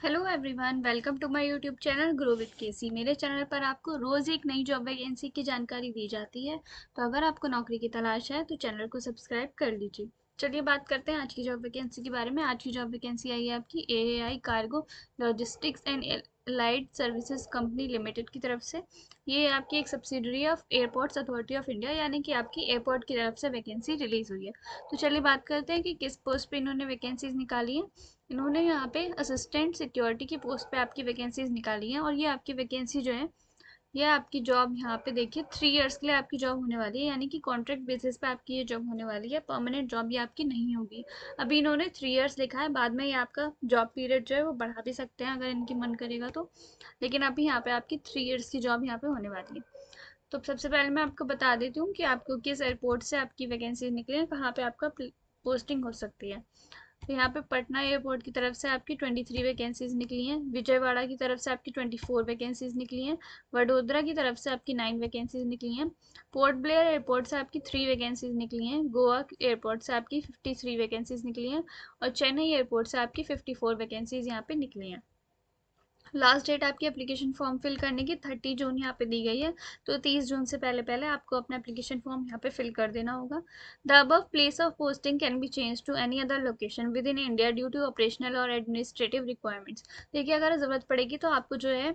Hello everyone, welcome to my YouTube channel grow with KC. मेरे channel पर आपको रोज़ एक नई जॉब वैकेंसी की जानकारी दी जाती है। तो अगर आपको नौकरी की तलाश है तो चैनल को सब्सक्राइब कर लीजिए। चलिए बात करते हैं आज की जॉब वैकेंसी के बारे में। आज की जॉब वैकेंसी आई है आपकी AAI cargo logistics and allied services company limited की तरफ से। ये आपकी एक subsidiary of airports authority of India यानी कि आपकी एयरपोर्ट की तरफ से वैकेंसी रिलीज हुई है। तो चलिए बात करते हैं कि किस पोस्ट पे इन्होंने वैकेंसीज निकाली है। इन्होंने यहाँ पे असिस्टेंट सिक्योरिटी की पोस्ट पे आपकी वैकेंसीज निकाली हैं और ये आपकी वैकेंसी जो है ये आपकी जॉब यहाँ पे देखिए 3 इयर्स के लिए आपकी जॉब होने वाली है, यानी कि कॉन्ट्रैक्ट बेसिस पे आपकी ये जॉब होने वाली है। परमानेंट जॉब ये आपकी नहीं होगी। अभी इन्होंने 3 इयर्स लिखा है, बाद में ये आपका जॉब पीरियड जो है वो बढ़ा भी सकते हैं अगर इनकी मन करेगा तो। लेकिन अभी यहाँ पे आपकी 3 इयर्स की जॉब यहाँ पे होने वाली है। तो सबसे पहले मैं आपको बता देती हूँ कि आपको किस एयरपोर्ट से आपकी वैकेंसी निकली है, कहाँ पे आपका पोस्टिंग हो सकती है। तो यहाँ पे पटना एयरपोर्ट की तरफ से आपकी 23 वैकेंसीज निकली हैं। विजयवाड़ा की तरफ से आपकी 24 वैकेंसीज निकली हैं। वडोदरा की तरफ से आपकी 9 वैकेंसीज निकली हैं। पोर्ट ब्लेयर एयरपोर्ट से आपकी 3 वैकेंसीज निकली हैं। गोवा एयरपोर्ट से आपकी 53 वैकेंसीज निकली हैं। और चेन्नई एयरपोर्ट से आपकी 54 वैकेंसीज यहाँ पे निकली हैं। लास्ट डेट आपकी एप्लीकेशन फॉर्म फिल करने की 30 जून यहाँ पे दी गई है। तो 30 जून से पहले पहले आपको अपना एप्लीकेशन फॉर्म यहाँ पे फिल कर देना होगा। The above place of posting can be change to any other location within India due to operational or administrative requirements. देखिए, अगर ज़रूरत पड़ेगी तो आपको जो है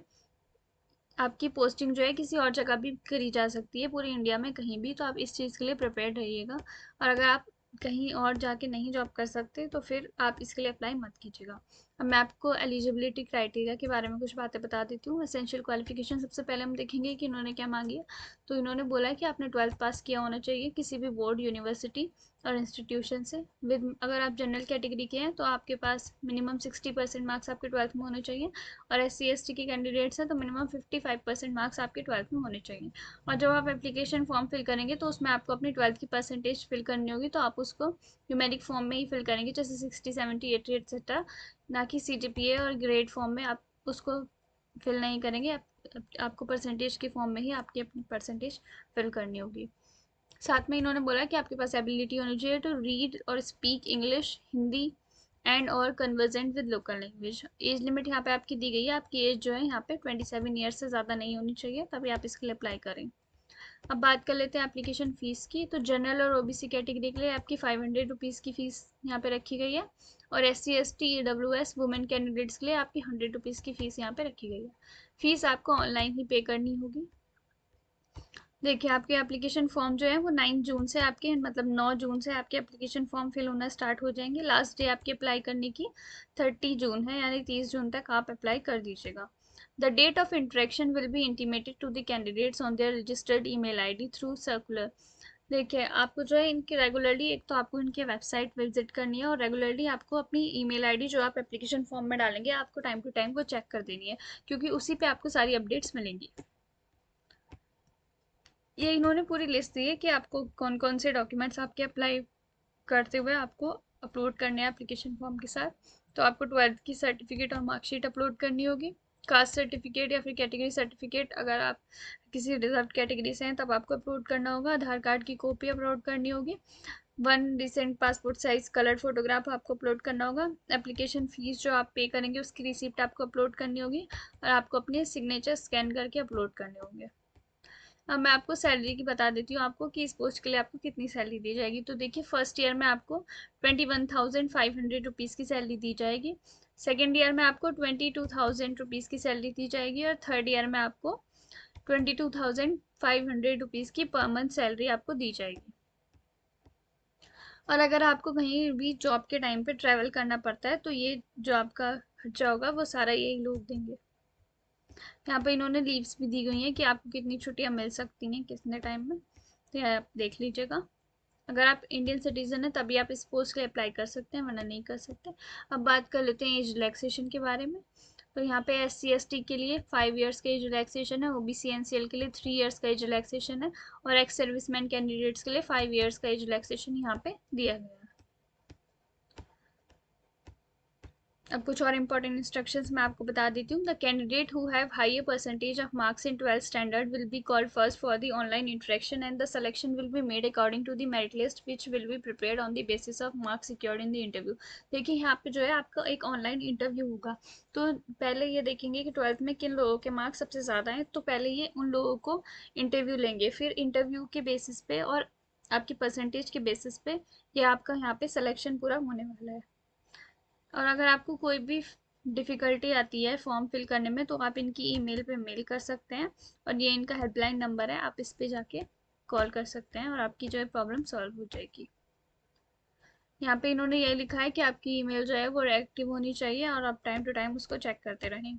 आपकी पोस्टिंग जो है किसी और जगह भी करी जा सकती है, पूरी इंडिया में कहीं भी। तो आप इस चीज़ के लिए प्रिपेयर्ड रहिएगा। और अगर आप कहीं और जाके नहीं जॉब कर सकते तो फिर आप इसके लिए अप्लाई मत कीजिएगा। अब मैं आपको एलिजिबिलिटी क्राइटेरिया के बारे में कुछ बातें बता देती हूँ। एसेंशियल क्वालिफिकेशन सबसे पहले हम देखेंगे कि इन्होंने क्या मांगी है। तो इन्होंने बोला है कि आपने 12th पास किया होना चाहिए किसी भी बोर्ड, यूनिवर्सिटी और इंस्टीट्यूशन से। विद अगर आप जनरल कैटेगरी के हैं तो आपके पास मिनिमम 60% मार्क्स आपके 12th में होने चाहिए। और SC ST के कैंडिडेट्स हैं तो मिनिमम 55% मार्क्स आपके 12th में होने चाहिए। और जब आप एप्लीकेशन फॉर्म फिल करेंगे तो उसमें आपको अपनी 12th की परसेंटेज फिल करनी होगी। तो आप उसको न्यूमेरिक फॉर्म में ही फिल करेंगे, जैसे 60, 70, 80 एक्सेट्रा, ना कि CGPA और ग्रेड फॉर्म में आप उसको फिल नहीं करेंगे। आपको परसेंटेज के फॉर्म में ही आपकी अपनी परसेंटेज फिल करनी होगी। साथ में इन्होंने बोला कि आपके पास एबिलिटी होनी चाहिए टू रीड और स्पीक इंग्लिश, हिंदी एंड और convergent with local language. Age limit यहाँ पे आपकी दी गई है। आपकी एज जो है यहाँ पे 27 ईयर्स से ज़्यादा नहीं होनी चाहिए, तभी आप इसके लिए अप्लाई करें। अब बात कर लेते हैं एप्लीकेशन फ़ीस की। तो जनरल और OBC कैटेगरी के लिए आपकी 500 रुपीज़ की फ़ीस यहाँ पे रखी गई है। और SC ST EWS women candidates के लिए आपकी 100 रुपीज़ की फ़ीस यहाँ पे रखी गई है। फ़ीस आपको ऑनलाइन ही पे करनी होगी। देखिए, आपके एप्लीकेशन फॉर्म जो है वो 9 जून से आपके मतलब 9 जून से आपके एप्लीकेशन फॉर्म फिल होना स्टार्ट हो जाएंगे। लास्ट डे आपके अप्लाई करने की 30 जून है, यानी 30 जून तक आप अप्लाई कर दीजिएगा। The date of interaction will be intimated to the candidates on their registered email ID through circular. देखिए, आपको जो है इनके रेगुलरली एक तो आपको इनकी वेबसाइट विजिट करनी है और रेगुलरली आपको अपनी ईमेल आईडी जो आप एप्लीकेशन फॉर्म में डालेंगे आपको टाइम टू टाइम वो चेक कर देनी है, क्योंकि उसी पे आपको सारी अपडेट्स मिलेंगी। ये इन्होंने पूरी लिस्ट दी है कि आपको कौन कौन से डॉक्यूमेंट्स आपके अप्लाई करते हुए आपको अपलोड करने हैं एप्लीकेशन फॉर्म के साथ। तो आपको 12th की सर्टिफिकेट और मार्कशीट अपलोड करनी होगी। कास्ट सर्टिफिकेट या फिर कैटेगरी सर्टिफिकेट, अगर आप किसी रिजर्व कैटेगरी से हैं तब आपको अपलोड करना होगा। आधार कार्ड की कॉपी अपलोड करनी होगी। 1 recent passport size colour photograph आपको अपलोड करना होगा। एप्लीकेशन फीस जो आप पे करेंगे उसकी रिसिप्ट आपको अपलोड करनी होगी। और आपको अपने सिग्नेचर स्कैन करके अपलोड करने होंगे। अब मैं आपको सैलरी की बता देती हूँ आपको कि इस पोस्ट के लिए आपको कितनी सैलरी दी जाएगी। तो देखिए, फर्स्ट ईयर में आपको 21,500 रुपीज़ की सैलरी दी जाएगी। सेकेंड ईयर में आपको 22,000 रुपीज़ की सैलरी दी जाएगी। और थर्ड ईयर में आपको 22,500 रुपीज़ की पर मंथ सैलरी आपको दी जाएगी। और अगर आपको कहीं भी जॉब के टाइम पे ट्रैवल करना पड़ता है तो ये जो आपका खर्चा होगा वो सारा यही लोग देंगे। यहाँ पे इन्होंने लीव्स भी दी गई हैं कि आपको कितनी छुट्टियाँ मिल सकती हैं कितने टाइम में। तो यह आप देख लीजिएगा। अगर आप इंडियन सिटीजन हैं तभी आप इस पोस्ट के लिए अप्लाई कर सकते हैं, वरना नहीं कर सकते। अब बात कर लेते हैं एज रिलैक्सेशन के बारे में। तो यहाँ पे SC ST के लिए 5 इयर्स का एज रिलैक्सेशन है। OBC NCL के लिए 3 इयर्स का एज रिलैक्सेशन है। और एक्स सर्विसमैन कैंडिडेट्स के लिए 5 इयर्स का एज रिलैक्सेशन यहाँ पे दिया गया है। अब कुछ और इंपॉर्टेंट इंस्ट्रक्शंस मैं आपको बता देती हूँ. The candidate who have higher percentage of marks in 12th standard will be called first for the online interaction and the selection will be made according to the merit list which will be prepared on the basis of marks secured in the interview. देखिए यहाँ पे जो है आपका एक online interview होगा. तो पहले ये देखेंगे कि 12th में किन लोगों के मार्क्स सबसे ज़्यादा हैं, तो पहले ये उन लोगों को इंटरव्यू लेंगे. फिर इंटरव्यू के बेसिस पे और आपकी परसेंटेज के बेसिस पे ये आपका यहाँ पे सिलेक्शन पूरा होने वाला है. और अगर आपको कोई भी डिफ़िकल्टी आती है फॉर्म फिल करने में, तो आप इनकी ईमेल पे मेल कर सकते हैं. और ये इनका हेल्पलाइन नंबर है, आप इस पे जाके कॉल कर सकते हैं और आपकी जो है प्रॉब्लम सॉल्व हो जाएगी. यहाँ पे इन्होंने ये लिखा है कि आपकी ईमेल जो है वो एक्टिव होनी चाहिए और आप टाइम टू टाइम उसको चेक करते रहें.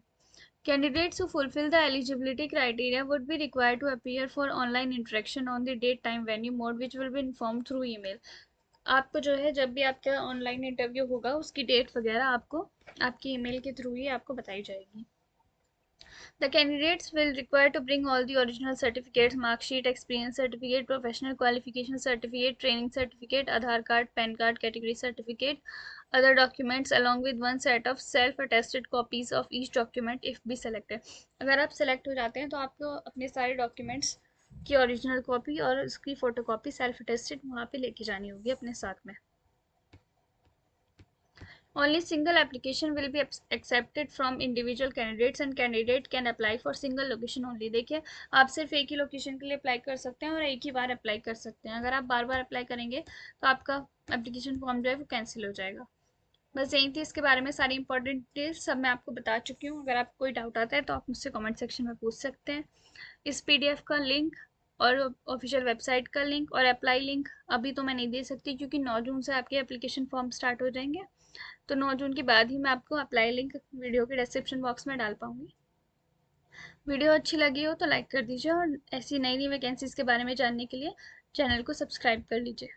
Candidates who fulfill the eligibility criteria would be required to appear for online interaction on the date, time, venue, mode, which will be informed through email. आपको जो है जब भी आपका ऑनलाइन इंटरव्यू होगा उसकी डेट वगैरह आपको आपकी ईमेल के थ्रू ही आपको बताई जाएगी. The candidates will require to bring all the original certificates, mark sheet, experience certificate, professional qualification certificate, training certificate, Aadhaar card, PAN card, category certificate, other documents along with one set of self-attested copies of each document if be selected. अगर आप select हो जाते हैं तो आपको अपने सारे documents की ओरिजिनल कॉपी और उसकी फोटोकॉपी सेल्फ अटेस्टेड वहाँ पे लेके जानी होगी अपने साथ में. Only single application will be accepted from individual candidates and candidate can apply for single location only. देखिए आप सिर्फ एक ही लोकेशन के लिए अप्लाई कर सकते हैं और एक ही बार अप्लाई कर सकते हैं. अगर आप बार बार अप्लाई करेंगे तो आपका एप्लीकेशन फॉर्म जो है वो कैंसिल हो जाएगा. बस यही थी इसके बारे में सारी इंपॉर्टेंट डिटेल्स सब मैं आपको बता चुकी हूँ. अगर आपको कोई डाउट आता है तो आप मुझसे कमेंट सेक्शन में पूछ सकते हैं. इस पीडीएफ का लिंक और ऑफिशियल वेबसाइट का लिंक और अप्लाई लिंक अभी तो मैं नहीं दे सकती क्योंकि 9 जून से आपके एप्लीकेशन फॉर्म स्टार्ट हो जाएंगे. तो 9 जून के बाद ही मैं आपको अप्लाई लिंक वीडियो के डिस्क्रिप्शन बॉक्स में डाल पाऊंगी. वीडियो अच्छी लगी हो तो लाइक कर दीजिए और ऐसी नई नई वैकेंसीज के बारे में जानने के लिए चैनल को सब्सक्राइब कर लीजिए.